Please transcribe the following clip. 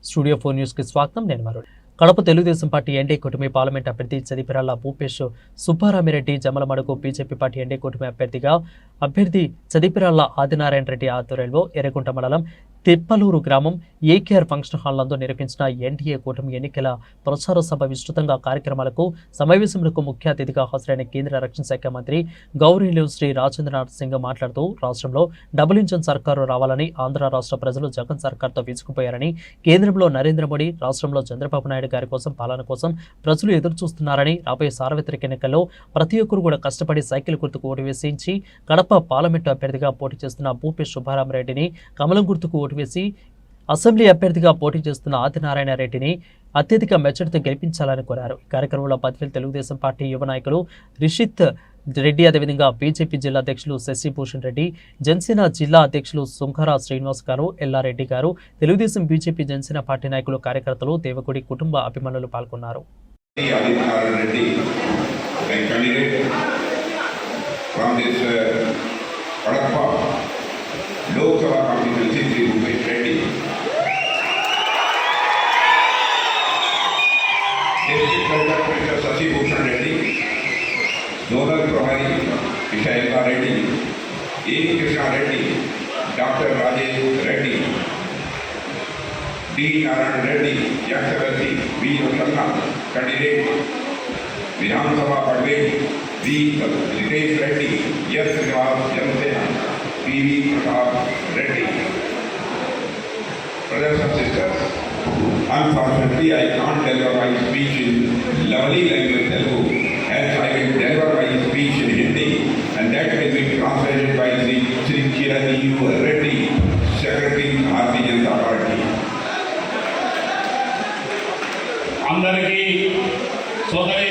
Studio 4 న్యూస్కి స్వాగతం. నేను మరుడి. కడప తెలుగుదేశం పార్టీ ఎన్డీఏ కూటమి పార్లమెంట్ అభ్యర్థి Chadipiralla Bhupesh Subbarami Reddy Jammalamadugu BJP party NDA కూటమి అభ్యర్థి చదిపిరాళ్ల ఆదినారాయణ రెడ్డి ఆధ్వర్యంలో ఎర్రగుంట మండలం తిప్పలూరు గ్రామం ఏకేఆర్ ఫంక్షన్ హాల్ నందు నిర్వహించిన ఎన్డీఏ కూటమి ఎన్నికల ప్రచార సభ విస్తృతంగా కార్యక్రమాలకు సమావేశంలో ముఖ్య అతిథిగా హాజరైన కేంద్ర రక్షణ శాఖ మంత్రి గౌరవనీయులు శ్రీ రాజేంద్రనాథ్ సింగ్ మాట్లాడుతూ రాష్ట్రంలో డబుల్ ఇంజన్ సర్కారు రావాలని, ఆంధ్ర రాష్ట్ర ప్రజలు జగన్ సర్కార్తో విసుకుపోయారని, కేంద్రంలో నరేంద్ర మోడీ, రాష్ట్రంలో చంద్రబాబు నాయుడు గారి కోసం పాలన కోసం ప్రజలు ఎదురు చూస్తున్నారని, రాబోయే సార్వత్రిక ఎన్నికల్లో ప్రతి ఒక్కరు కూడా కష్టపడి సైకిల్ గుర్తుకు ఓటు వేసించి కడప పార్లమెంటు అభ్యర్థిగా పోటీ చేస్తున్న భూపేష్ సుబ్బారామిరెడ్డిని, కమలం గుర్తుకు ఓటు వేసి అసెంబ్లీ అభ్యర్థిగా పోటీ చేస్తున్న ఆదినారాయణ రెడ్డిని అత్యధిక మెజార్టీతో గెలిపించాలని కోరారు. ఈ కార్యక్రమంలో పద్వేల్ తెలుగుదేశం పార్టీ యువ నాయకులు రిషిత్ రెడ్డి, అదేవిధంగా బీజేపీ జిల్లా అధ్యక్షులు శశిభూషణ్ రెడ్డి, జనసేన జిల్లా అధ్యక్షులు సుంకర శ్రీనివాస్ గారు, ఎల్లారెడ్డి గారు, తెలుగుదేశం బీజేపీ జనసేన పార్టీ నాయకులు, కార్యకర్తలు, దేవగుడి కుటుంబ అభిమానులు పాల్గొన్నారు. Lok Sabha constituency Shri Bhupesh Reddy, district collector mister Shashibhushan Reddy, zonal प्रभारी Vishayaka Reddy, A Krishna Reddy, doctor Rajesh Reddy, D Narayan Reddy, excellency V Ratna candidate Vidhan Sabha Patwel, V Ritesh Reddy, S Srinivas Jana Sena, P V Pratap Reddy. Brothers and sisters, unfortunately I can't deliver my speech in lovely language Telugu, as I will deliver my speech in Hindi, and that will be translated by Sri Chiranjeev Reddy, Secretary Bharatiya Janata Party. అందరికీ సోదరి